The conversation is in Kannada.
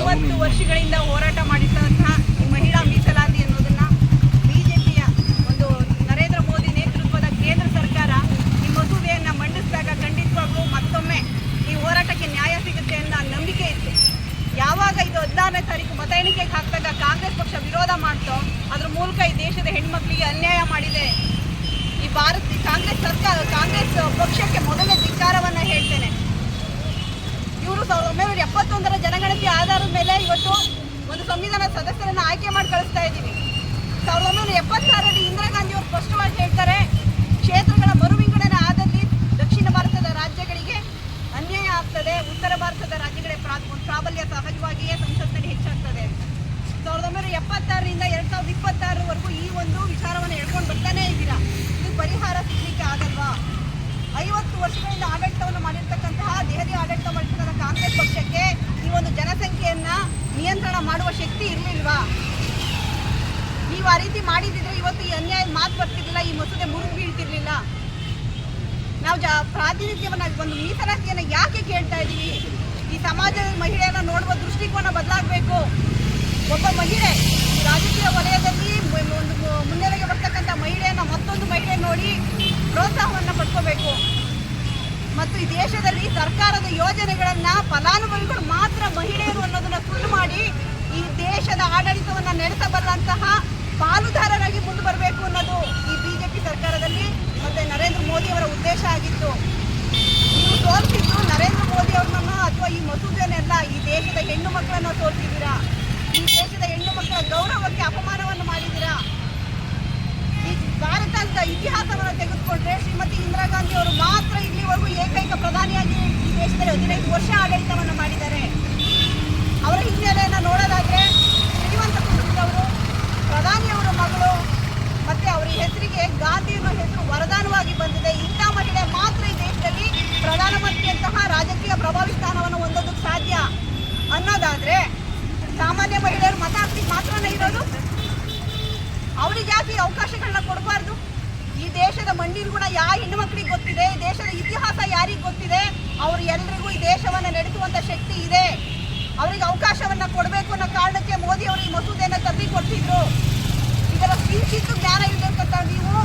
50 ವರ್ಷಗಳಿಂದ ಹೋರಾಟ ಮಾಡಿದಂತಹ ಈ ಮಹಿಳಾ ಮೀಸಲಾತಿ ಅನ್ನೋದನ್ನ ಬಿಜೆಪಿಯ ಒಂದು ನರೇಂದ್ರ ಮೋದಿ ನೇತೃತ್ವದ ಕೇಂದ್ರ ಸರ್ಕಾರ ಈ ಮಸೂದೆಯನ್ನು ಮಂಡಿಸಿದಾಗ ಖಂಡಿತವಾಗ್ಲೂ ಮತ್ತೊಮ್ಮೆ ಈ ಹೋರಾಟಕ್ಕೆ ನ್ಯಾಯ ಸಿಗುತ್ತೆ ಅನ್ನೋ ನಂಬಿಕೆ ಇತ್ತು. ಯಾವಾಗ ಇದು 16ನೇ ತಾರೀಕು ಮತ ಎಣಿಕೆಗೆ ಹಾಕಿದಾಗ ಕಾಂಗ್ರೆಸ್ ಪಕ್ಷ ವಿರೋಧ ಮಾಡ್ತೋ ಅದ್ರ ಮೂಲಕ ಈ ದೇಶದ ಹೆಣ್ಮಕ್ಳಿಗೆ ಅನ್ಯಾಯ ಮಾಡಿದೆ. ಈ ಕಾಂಗ್ರೆಸ್ ಕಾಂಗ್ರೆಸ್ ಪಕ್ಷಕ್ಕೆ ಮೊದಲನೇ ಧಿಕ್ಕಾರವನ್ನ ಹೇಳ್ತೇನೆ. ಇವರು 1971ರ ಜನಗಣತಿ ಆಧಾರದ ಮೇಲೆ ಇವತ್ತು ಒಂದು ಸಂವಿಧಾನ ಸದಸ್ಯರನ್ನ ಆಯ್ಕೆ ಮಾಡಿ ಕಳಿಸ್ತಾ ಇದ್ದೀವಿ. 1976ರಲ್ಲಿ ಇಂದಿರಾ ಗಾಂಧಿ ಅವರು ಸ್ಪಷ್ಟವಾಗಿ ಹೇಳ್ತಾರೆ, ಕ್ಷೇತ್ರಗಳ ಮರುವಿಂಗಡಣೆ ಆದಲ್ಲಿ ದಕ್ಷಿಣ ಭಾರತದ ರಾಜ್ಯಗಳಿಗೆ ಅನ್ಯಾಯ ಆಗ್ತದೆ, ಉತ್ತರ ಭಾರತದ ರಾಜ್ಯಗಳ ಪ್ರಾಬಲ್ಯ ಸಹಜವಾಗಿಯೇ ಸಂಸತ್ತಿನಲ್ಲಿ ಹೆಚ್ಚಾಗ್ತದೆ. 1976ರಿಂದ 2026ರವರೆಗೂ ಈ ಒಂದು ವಿಚಾರವನ್ನು ಹೇಳ್ಕೊಂಡು ಬರ್ತಾನೆ ಇದ್ದೀರಾ. ಇದು ಪರಿಹಾರ ಸಿಗಲಿಕ್ಕೆ ಆಗಲ್ವಾ? 50 ವರ್ಷಗಳಿಂದ ಆಡಳಿತವನ್ನು ಮಾಡಿರ್ತಕ್ಕಂತಹ ದೆಹಲಿ ಆಡಳಿತ ಮಾಡಿರ್ತಕ್ಕಂಥ ಕಾಂಗ್ರೆಸ್ ಪಕ್ಷಕ್ಕೆ ಈ ಒಂದು ಜನಸಂಖ್ಯೆಯನ್ನ ನಿಯಂತ್ರಣ ಮಾಡುವ ಶಕ್ತಿ ಇರಲಿಲ್ವಾ? ನೀವು ಆ ರೀತಿ ಮಾಡಿದಿದ್ರೆ ಇವತ್ತು ಈ ಅನ್ಯಾಯದ ಮಾತು ಬರ್ತಿರ್ಲಿಲ್ಲ, ಈ ಮಸೂದೆ ಮುರಿದು ಬೀಳ್ತಿರ್ಲಿಲ್ಲ. ನಾವು ಪ್ರಾತಿನಿಧ್ಯವನ್ನ ಒಂದು ಮೀಸಲಾತಿಯನ್ನು ಯಾಕೆ ಕೇಳ್ತಾ ಇದ್ದೀವಿ? ಈ ಸಮಾಜದ ಮಹಿಳೆಯನ್ನ ನೋಡುವ ದೃಷ್ಟಿಕೋನ ಬದಲಾಗಬೇಕು. ಒಬ್ಬ ಮಹಿಳೆ ಈ ರಾಜಕೀಯ ವಲಯದಲ್ಲಿ ಒಂದು ಮುನ್ನೆಲೆಗೆ ಬರ್ತಕ್ಕಂಥ ಮಹಿಳೆಯನ್ನ ಮತ್ತೊಂದು ಮಹಿಳೆ ನೋಡಿ ಪ್ರೋತ್ಸಾಹವನ್ನು ಪಡ್ಕೋಬೇಕು. ಮತ್ತು ಈ ದೇಶದಲ್ಲಿ ಸರ್ಕಾರದ ಯೋಜನೆಗಳನ್ನ ಫಲಾನುಭವಿಗಳು ಮಾತ್ರ ಮಹಿಳೆಯರು ಅನ್ನೋದನ್ನ ಸುಳ್ಳು ಮಾಡಿ ಈ ದೇಶದ ಆಡಳಿತವನ್ನ ನಡೆಸಬಲ್ಲಂತಹ ಪಾಲುದಾರರಾಗಿ ಮುಂದೆ ಬರಬೇಕು ಅನ್ನೋದು ಈ ಬಿಜೆಪಿ ಸರ್ಕಾರದಲ್ಲಿ ಮತ್ತೆ ನರೇಂದ್ರ ಮೋದಿ ಅವರ ಉದ್ದೇಶ ಆಗಿತ್ತು. ನೀವು ತೋರಿಸಿದ್ದು ನರೇಂದ್ರ ಮೋದಿ ಅವ್ರನ್ನ ಅಥವಾ ಈ ಮಸೂದೆನೆಲ್ಲ ಈ ದೇಶದ ಹೆಣ್ಣು ಮಕ್ಕಳನ್ನ ತೋರಿಸಿದ್ದೀರಾ. ಈ ದೇಶದ ಹೆಣ್ಣು ಮಕ್ಕಳ ಗೌರವಕ್ಕೆ ಅಪಮಾನವನ್ನು ಮಾಡಿದ್ದೀರಾ. ಈ ಭಾರತದ ಇತಿಹಾಸವನ್ನು ತೆಗೆದುಕೊಂಡ್ರೆ ಶ್ರೀಮತಿ ಇಂದಿರಾ ಗಾಂಧಿ ಅವರು ಮಾತ್ರ ಇಲ್ಲಿವರೆಗೂ ಏಕೈಕ ಪ್ರಧಾನಿಯಾಗಿ ಈ ದೇಶದಲ್ಲಿ 15 ವರ್ಷ ಆಡಳಿತವನ್ನು ಮಾಡಿದ್ದಾರೆ. ಅವರ ಹಿನ್ನೆಲೆಯನ್ನು ನೋಡೋದಾದ್ರೆ ಶ್ರೀಮಂತ ಕುಟುಂಬದವರು, ಪ್ರಧಾನಿಯವರ ಮಗಳು, ಮತ್ತೆ ಅವರ ಹೆಸರಿಗೆ ಗಾಂಧಿ ಅನ್ನೋ ಹೆಸರು ವರದಾನವಾಗಿ ಬಂದಿದೆ. ಇಂಥ ಮಹಿಳೆ ಮಾತ್ರ ಈ ದೇಶದಲ್ಲಿ ಪ್ರಧಾನಮಂತ್ರಿಯಂತಹ ರಾಜಕೀಯ ಪ್ರಭಾವಿ ಸ್ಥಾನವನ್ನು ಹೊಂದೋದಕ್ಕೆ ಸಾಧ್ಯ ಅನ್ನೋದಾದ್ರೆ ಸಾಮಾನ್ಯ ಮಹಿಳೆಯರು ಮತ ಹಾಕ್ಲಿಕ್ಕೆ ಮಾತ್ರನೇ ಇರೋದು. ಅವ್ರಿಗೆ ಯಾಕೆ ಅವಕಾಶಗಳನ್ನ ಕೊಡಬಾರ್ದು? ಈ ದೇಶದ ಮಣ್ಣಿನ ಗುಣ ಯಾವ ಹೆಣ್ಣು ಮಕ್ಕಳಿಗೆ ಗೊತ್ತಿದೆ, ಈ ದೇಶದ ಇತಿಹಾಸ ಯಾರಿಗೆ ಗೊತ್ತಿದೆ, ಅವರು ಎಲ್ರಿಗೂ ಈ ದೇಶವನ್ನು ನಡೆಸುವಂತ ಶಕ್ತಿ ಇದೆ. ಅವರಿಗೆ ಅವಕಾಶವನ್ನ ಕೊಡಬೇಕು ಅನ್ನೋ ಕಾರಣಕ್ಕೆ ಮೋದಿ ಅವರು ಈ ಮಸೂದೆಯನ್ನು ಕೊಟ್ಟಿದ್ರು. ಇದರ ಕಿಂಚಿತ್ತು ಜ್ಞಾನ ಇರಬೇಕಂತ ನೀವು